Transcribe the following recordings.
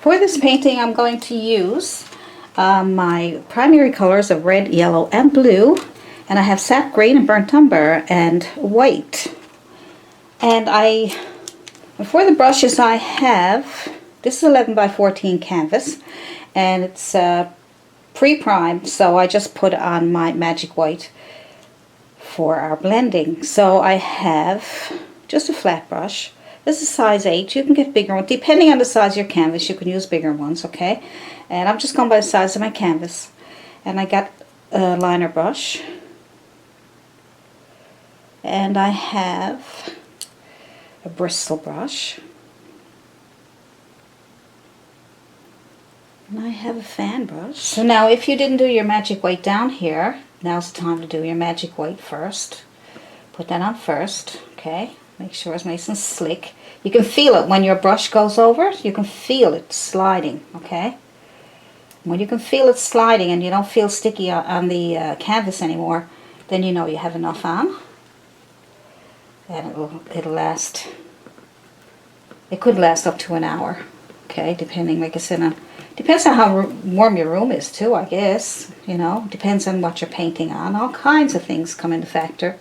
For this painting, I'm going to use my primary colors of red, yellow, and blue. And I have sap green and burnt umber and white. And for the brushes I have, this is 11 by 14 canvas. And it's pre-primed, so I just put on my magic white for our blending. So I have just a flat brush. This is size 8. You can get bigger ones. Depending on the size of your canvas, you can use bigger ones, okay? And I'm just going by the size of my canvas. And I got a liner brush. And I have a bristle brush. And I have a fan brush. So now if you didn't do your magic white down here, now's the time to do your magic white first. Put that on first, okay? Make sure it's nice and slick. You can feel it when your brush goes over it. You can feel it sliding, okay? When you can feel it sliding and you don't feel sticky on the canvas anymore, then you know you have enough on. And it'll last. It could last up to an hour, okay? Depending, like I said, on depends on how warm your room is too, I guess. You know, depends on what you're painting on. All kinds of things come into factor.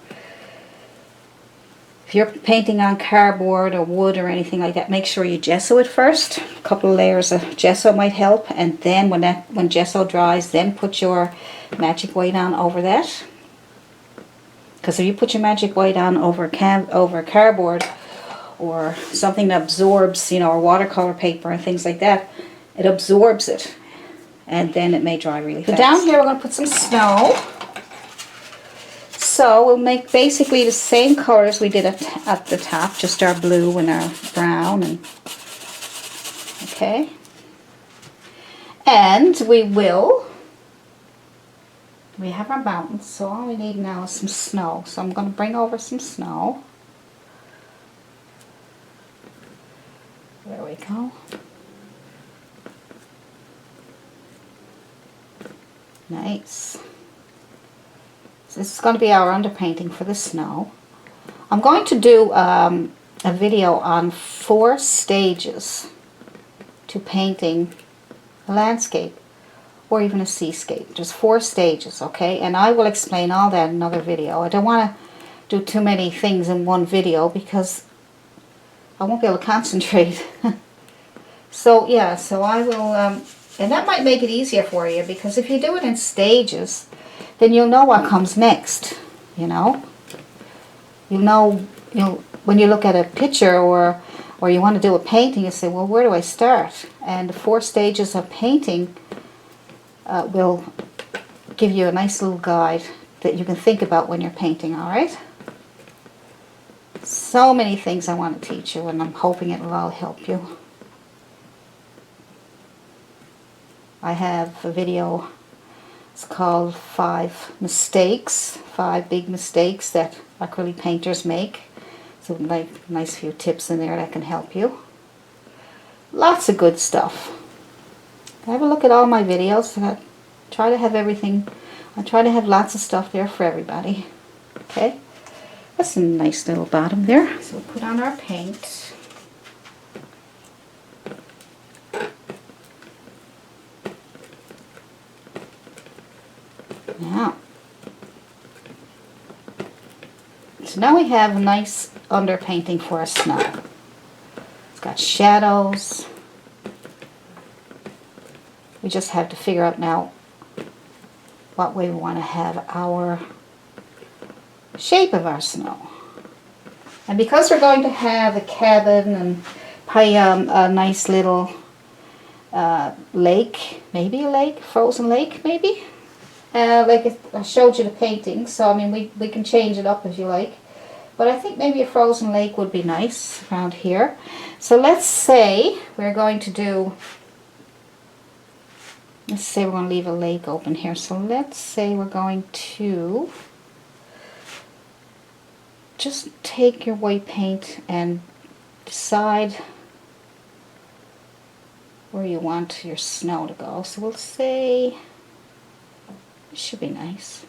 If you're painting on cardboard or wood or anything like that, make sure you gesso it first. A couple of layers of gesso might help, and then when gesso dries, then put your magic white on over that. Because if you put your magic white on over cardboard or something that absorbs, you know, or watercolor paper and things like that, it absorbs it, and then it may dry really fast. So down here we're going to put some snow. So we'll make basically the same colors we did at the top, just our blue and our brown, and okay. And we have our mountains, so all we need now is some snow. So I'm going to bring over some snow. There we go. Nice. So this is going to be our underpainting for the snow. I'm going to do a video on 4 stages to painting a landscape or even a seascape. Just 4 stages, okay? And I will explain all that in another video. I don't want to do too many things in one video because I won't be able to concentrate. So yeah, so I will, and that might make it easier for you, because if you do it in stages, then you'll know what comes next, you know. You'll know, when you look at a picture or you want to do a painting, you say, well, where do I start? And the 4 stages of painting will give you a nice little guide that you can think about when you're painting, all right? So many things I want to teach you, and I'm hoping it will all help you. I have a video, it's called 5 mistakes, 5 big mistakes that acrylic painters make. So like nice few tips in there that can help you. Lots of good stuff. Have a look at all my videos. I try to have everything, I try to have lots of stuff there for everybody. Okay, that's a nice little bottom there. So we'll put on our paint. Now, so now we have a nice underpainting for our snow. It's got shadows. We just have to figure out now what way we want to have our shape of our snow. And because we're going to have a cabin and probably a nice little lake, maybe a lake, frozen lake maybe. Like I showed you the painting, so I mean we can change it up if you like. But I think maybe a frozen lake would be nice around here. So let's say we're going to do, let's say we're going to leave a lake open here. So let's say we're going to just take your white paint and decide where you want your snow to go. So we'll say, it should be nice.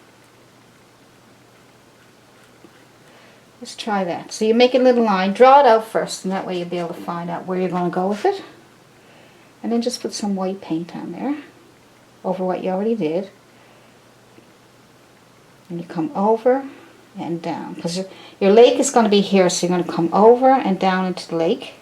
Let's try that. So you make a little line, draw it out first, and that way you'll be able to find out where you're going to go with it. And then just put some white paint on there over what you already did. And you come over and down, because your lake is going to be here, so you're going to come over and down into the lake.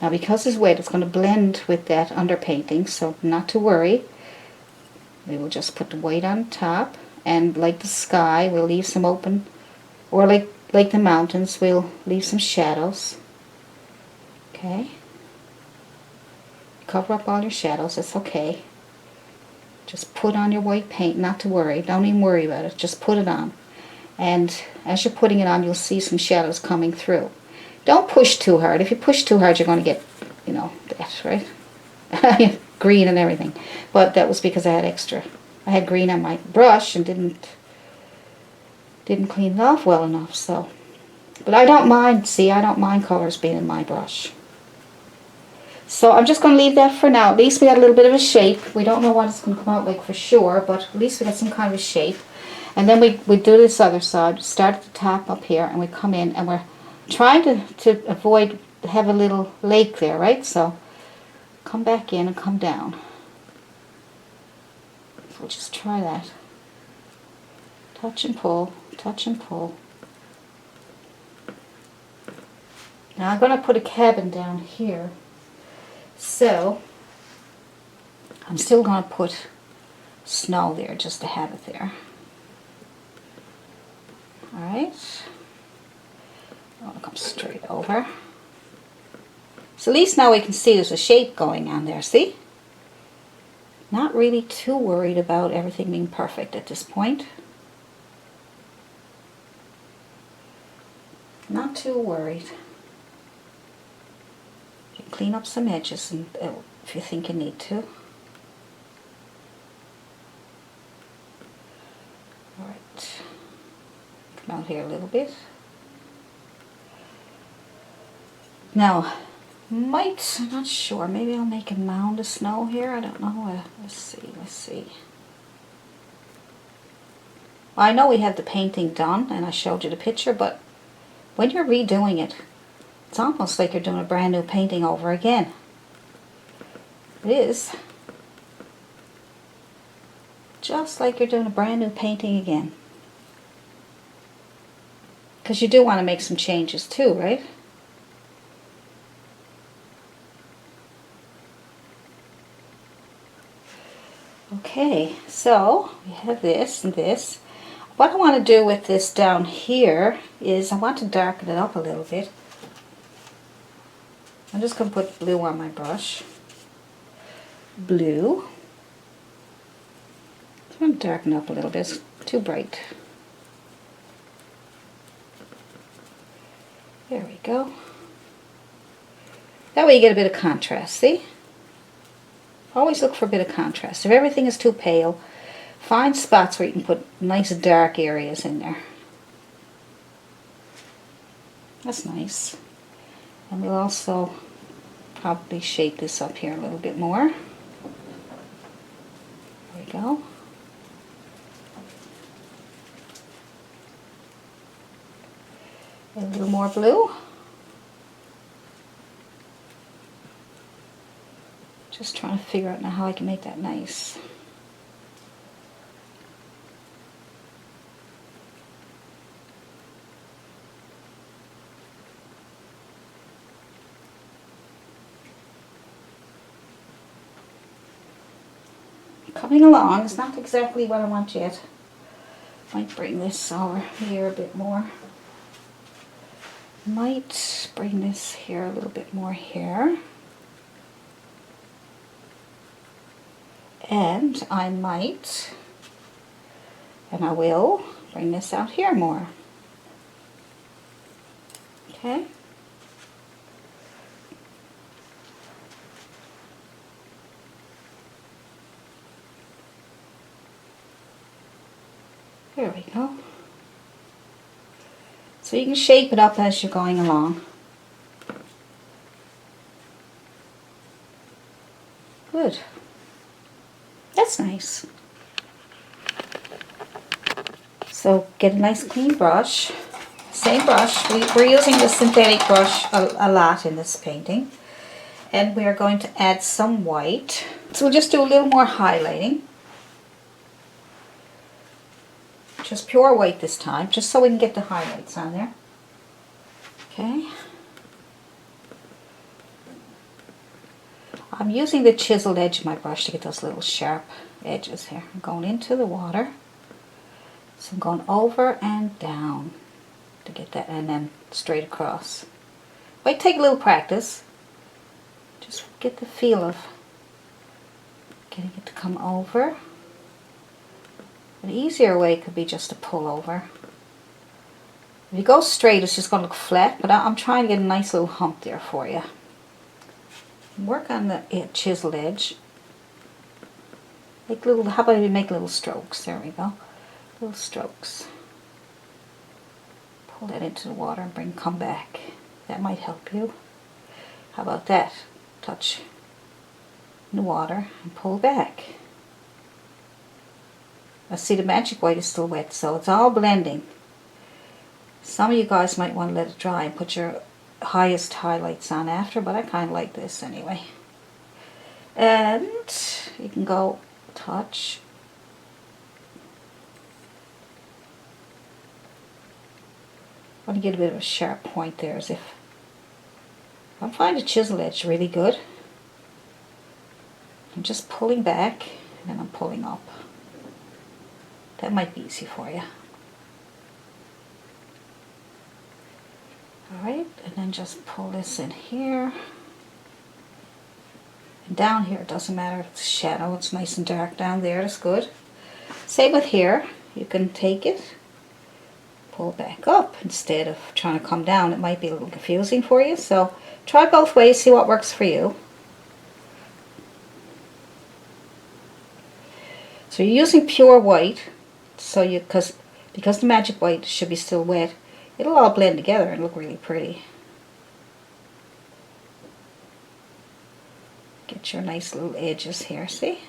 Now because it's wet, it's going to blend with that underpainting, so not to worry. We will just put the white on top, and like the sky, we'll leave some open, or like the mountains, we'll leave some shadows. Okay. Cover up all your shadows, it's okay. Just put on your white paint, not to worry. Don't even worry about it, just put it on. And as you're putting it on, you'll see some shadows coming through. Don't push too hard. If you push too hard, you're going to get, you know, that, right? Green and everything. But that was because I had extra. I had green on my brush and didn't clean it off well enough, so. But I don't mind, see, I don't mind colors being in my brush. So I'm just going to leave that for now. At least we got a little bit of a shape. We don't know what it's going to come out like for sure, but at least we got some kind of a shape. And then we do this other side. Start at the top up here, and we come in, and we're trying to avoid have a little lake there, right? So come back in and come down. So we'll just try that. Touch and pull, touch and pull. Now I'm going to put a cabin down here. So I'm still going to put snow there just to have it there. Alright. I'm going to come straight over. So at least now we can see there's a shape going on there, see? Not really too worried about everything being perfect at this point. Not too worried. You can clean up some edges and, if you think you need to. Alright. Come out here a little bit. Now, I'm not sure, maybe I'll make a mound of snow here, I don't know, let's see. Well, I know we have the painting done, and I showed you the picture, but when you're redoing it, it's almost like you're doing a brand new painting over again. It is. Just like you're doing a brand new painting again. Because you do want to make some changes too, right? Okay, so we have this and this. What I want to do with this down here is I want to darken it up a little bit. I'm just going to put blue on my brush. Blue. I'm going to darken up a little bit. It's too bright. There we go. That way you get a bit of contrast, see? Always look for a bit of contrast. If everything is too pale, find spots where you can put nice dark areas in there. That's nice. And we'll also probably shape this up here a little bit more. There we go. A little more blue. Just trying to figure out now how I can make that nice. Coming along, it's not exactly what I want yet. Might bring this over here a bit more. Might bring this here a little bit more here. And I might, and I will, bring this out here more. Okay. There we go. So you can shape it up as you're going along. Good. That's nice. So get a nice clean brush. Same brush. We're using the synthetic brush a lot in this painting. And we're going to add some white. So we'll just do a little more highlighting. Just pure white this time, just so we can get the highlights on there. Okay. I'm using the chiseled edge of my brush to get those little sharp edges here. I'm going into the water. So I'm going over and down to get that, and then straight across. Might take a little practice. Just get the feel of getting it to come over. An easier way could be just to pull over. If you go straight, it's just going to look flat, but I'm trying to get a nice little hump there for you. Work on the chiseled edge. Make little. How about we make little strokes? There we go. Little strokes. Pull that into the water and come back. That might help you. How about that? Touch in the water and pull back. Now see, the magic white is still wet, so it's all blending. Some of you guys might want to let it dry and put your highest highlights on after, but I kind of like this anyway. And you can go touch. I want to get a bit of a sharp point there, as if I'm finding the chisel edge really good. I'm just pulling back and then I'm pulling up. That might be easy for you. Alright, and then just pull this in here. And down here, it doesn't matter if it's shadow, it's nice and dark down there, that's good. Same with here, you can take it, pull back up instead of trying to come down. It might be a little confusing for you, so try both ways, see what works for you. So you're using pure white, so because the magic white should be still wet, it'll all blend together and look really pretty. Get your nice little edges here, see?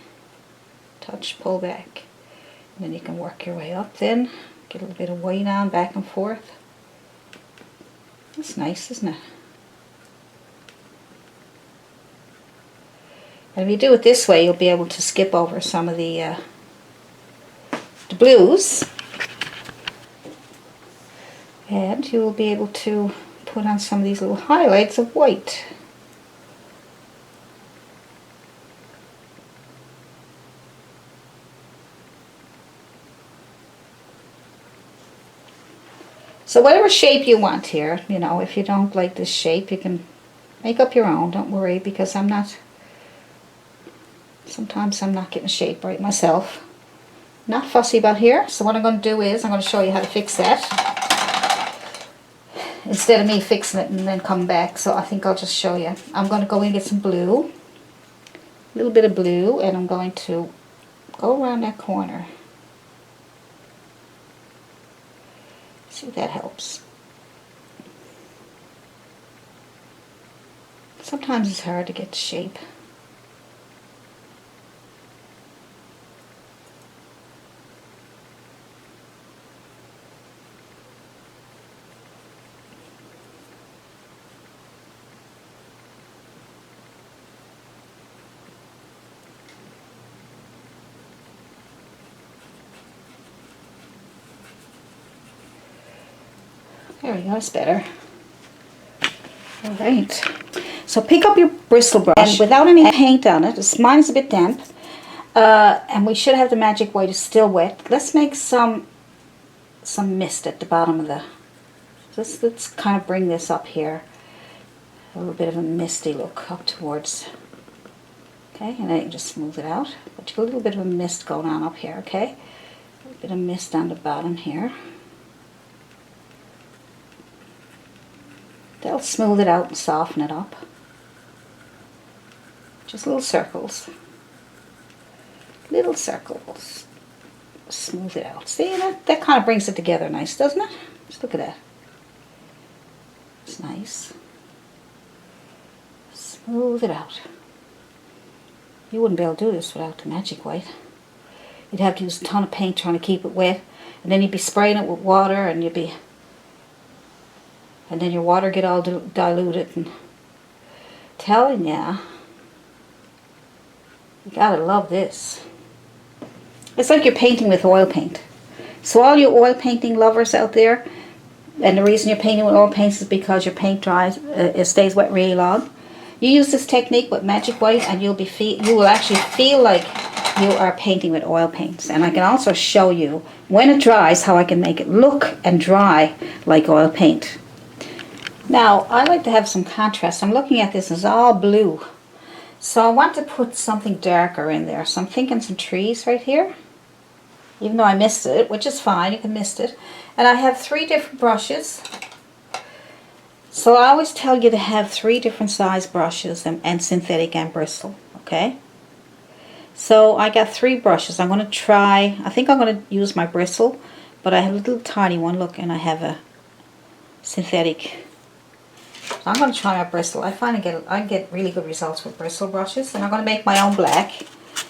Touch, pull back. And then you can work your way up then. Get a little bit of white on, back and forth. That's nice, isn't it? And if you do it this way, you'll be able to skip over some of the blues. And you will be able to put on some of these little highlights of white. So whatever shape you want here, you know, if you don't like this shape, you can make up your own. Don't worry, because sometimes I'm not getting shape right myself. Not fussy about here. So what I'm going to do is I'm going to show you how to fix that instead of me fixing it and then come back. So I think I'll just show you. I'm going to go in and get some blue, a little bit of blue, and I'm going to go around that corner. See if that helps. Sometimes it's hard to get the shape. There we go, that's better. Alright, so pick up your bristle brush and without any paint on it, mine is a bit damp, and we should have the magic white is still wet. Let's make some mist at the bottom of the, let's kind of bring this up here, a little bit of a misty look up towards, okay, and then you can just smooth it out, but you get a little bit of a mist going on up here, okay, a little bit of mist on the bottom here. That'll smooth it out and soften it up. Just little circles. Little circles. Smooth it out. See, that kind of brings it together nice, doesn't it? Just look at that. It's nice. Smooth it out. You wouldn't be able to do this without the magic white. you'd have to use a ton of paint trying to keep it wet. And then you'd be spraying it with water, and then your water get all diluted. And telling ya, you gotta love this. It's like you're painting with oil paint. So all you oil painting lovers out there, and the reason you're painting with oil paints is because your paint dries, it stays wet really long. You use this technique with magic white, and you will actually feel like you are painting with oil paints. And I can also show you when it dries how I can make it look and dry like oil paint. Now I like to have some contrast. I'm looking at this, it's all blue. So I want to put something darker in there. So I'm thinking some trees right here. Even though I missed it, which is fine, you can miss it. And I have 3 different brushes. So I always tell you to have 3 different size brushes and synthetic and bristle, okay? So I got 3 brushes. I'm going to try, I think I'm going to use my bristle, but I have a little tiny one, look, and I have a synthetic. So I'm going to try my bristle. I find I get really good results with bristle brushes, and I'm going to make my own black.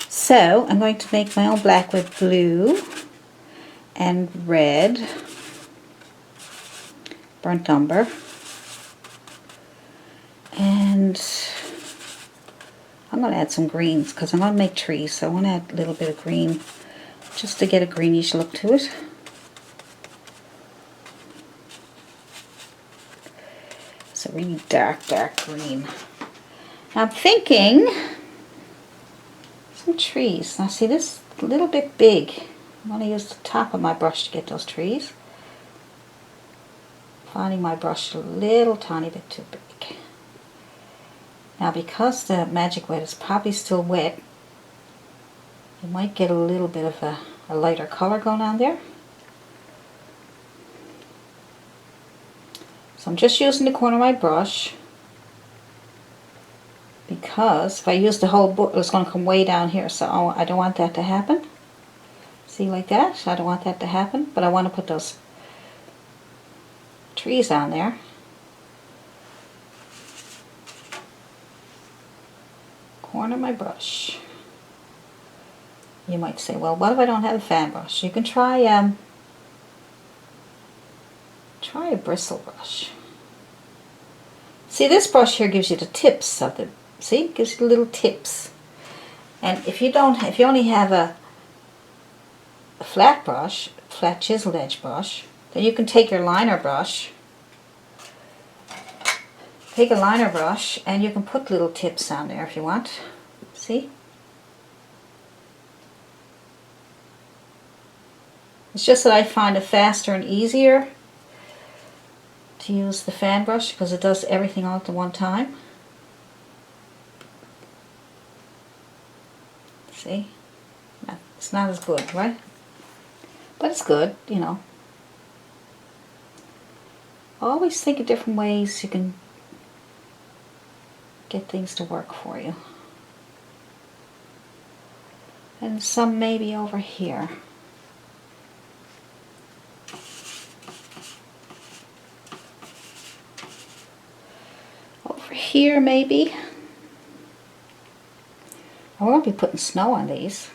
So I'm going to make my own black with blue and red, burnt umber, and I'm going to add some greens because I'm going to make trees, so I want to add a little bit of green just to get a greenish look to it. It's a really dark green. Now I'm thinking some trees. Now see, this a little bit big. I'm going to use the top of my brush to get those trees. Finding my brush a little tiny bit too big. Now because the magic wet is probably still wet, you might get a little bit of a lighter color going on there. So I'm just using the corner of my brush, because if I use the whole book, it's going to come way down here, so I don't want that to happen. See, like that? I don't want that to happen, but I want to put those trees on there. Corner of my brush. You might say, well, what if I don't have a fan brush? You can try a bristle brush. See, this brush here gives you the tips of the, see, it gives you the little tips. And if you only have a flat brush, flat chiseled edge brush, then you can take your liner brush, take a liner brush, and you can put little tips on there if you want. See? It's just that I find it faster and easier to use the fan brush because it does everything all at one time. See? It's not as good, right? But it's good, you know. Always think of different ways you can get things to work for you. And some maybe over here. Over here maybe. I won't be putting snow on these.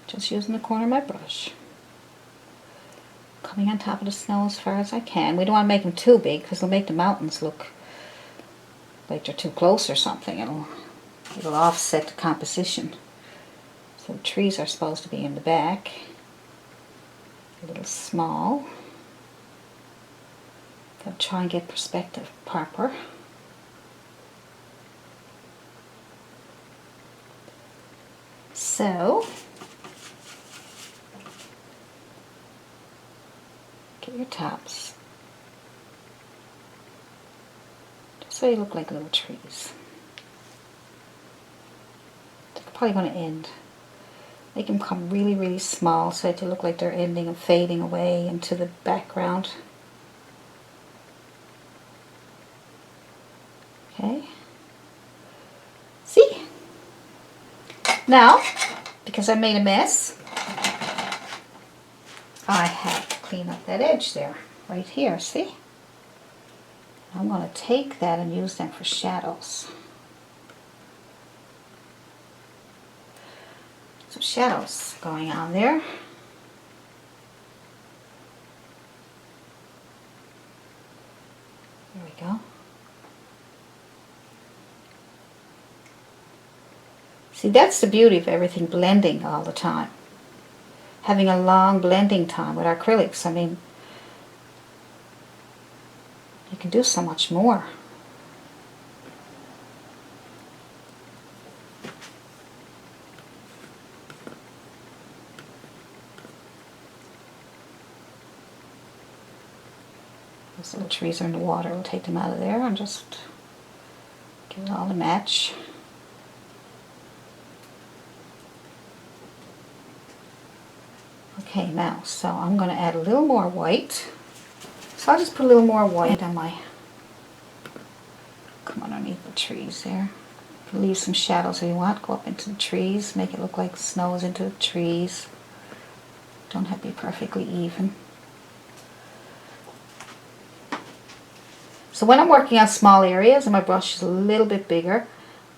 Just using the corner of my brush. Coming on top of the snow as far as I can. We don't want to make them too big because they'll make the mountains look like they're too close or something. It'll offset the composition. So the trees are supposed to be in the back. A little small. Gotta try and get perspective proper. So get your tops. Just so they look like little trees. They're probably going to end. Make them come really, really small so that they look like they're ending and fading away into the background. Okay. See? Now, because I made a mess, I have to clean up that edge there, right here, see? I'm going to take that and use them for shadows. some shadows going on there. There we go. See, that's the beauty of everything blending all the time. Having a long blending time with acrylics. I mean, you can do so much more. Those little trees are in the water. We'll take them out of there and just give it all a match. Okay, now, so I'm going to add a little more white. So I'll just put a little more white on my, come underneath the trees there. Leave some shadows if you want. Go up into the trees. Make it look like snow is into the trees. Don't have to be perfectly even. So when I'm working on small areas and my brush is a little bit bigger,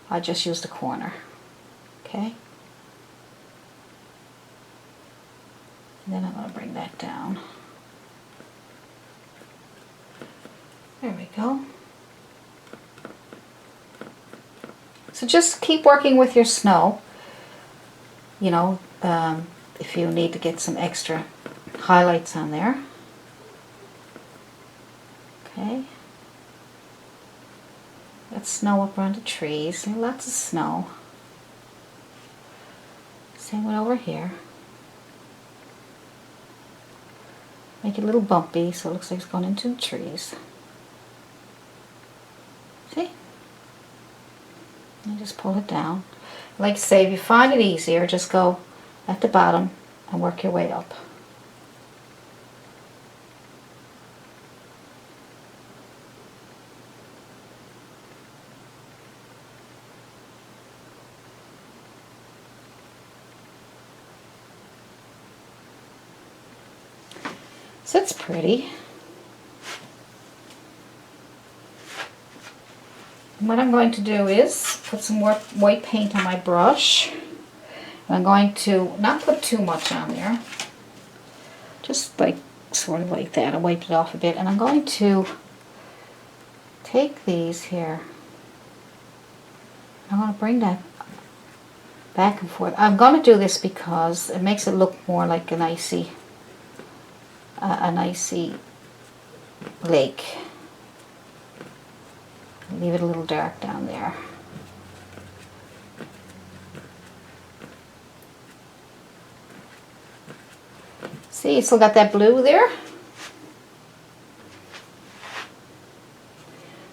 I just use the corner. Okay? And then I'm going to bring that down. There we go. So just keep working with your snow. You know, if you need to get some extra highlights on there. Okay. Got snow up around the trees. There's lots of snow. Same one over here. Make it a little bumpy so it looks like it's going into the trees. See? And just pull it down. Like I say, if you find it easier, just go at the bottom and work your way up. So it's pretty. And what I'm going to do is put some more white paint on my brush. And I'm going to not put too much on there. Just like sort of like that. I wiped it off a bit. And I'm going to take these here. I'm going to bring that back and forth. I'm going to do this because it makes it look more like an icy lake. Leave it a little dark down there. See, you still got that blue there.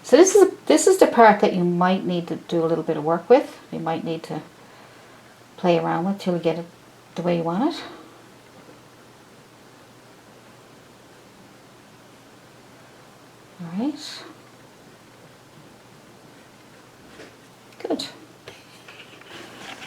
So this is the part that you might need to do a little bit of work with. You might need to play around with till you get it the way you want it. All right. Good.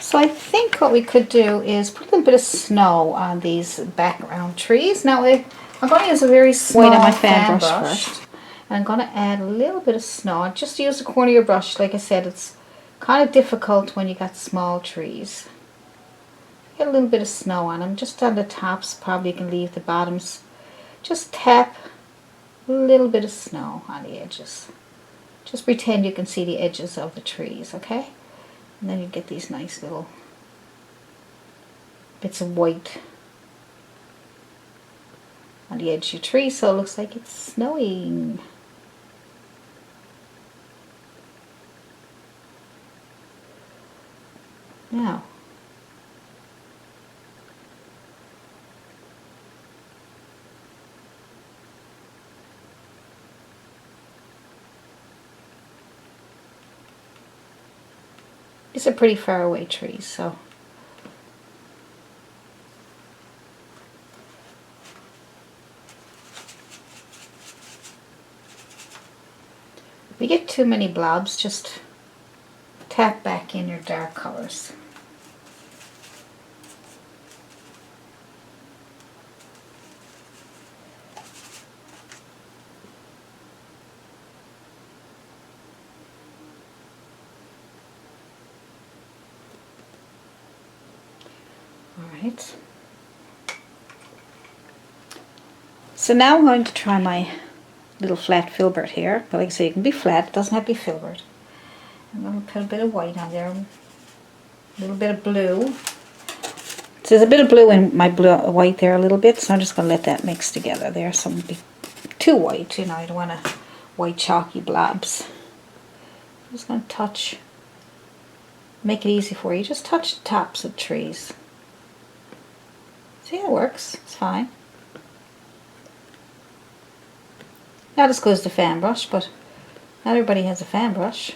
So I think what we could do is put a little bit of snow on these background trees. Now I'm going to use a very small White on my fan brush first. And I'm going to add a little bit of snow. Just use the corner of your brush. Like I said, it's kind of difficult when you got small trees. Get a little bit of snow on them. Just on the tops, probably you can leave the bottoms. Just tap a little bit of snow on the edges. Just pretend you can see the edges of the trees, okay? And then you get these nice little bits of white on the edge of your tree, so it looks like it's snowing. Now, these are pretty far away trees, so if you get too many blobs, just tap back in your dark colors. Alright. So now I'm going to try my little flat filbert here. But like I say, it can be flat, it doesn't have to be filbert. I'm going to put a bit of white on there, a little bit of blue. So there's a bit of blue in my white there a little bit, so I'm just going to let that mix together there. So it won't be too white, you know, I don't want a white chalky blobs. I'm just going to touch, make it easy for you, just touch the tops of trees. See, it works, it's fine. Now this goes to fan brush, but not everybody has a fan brush.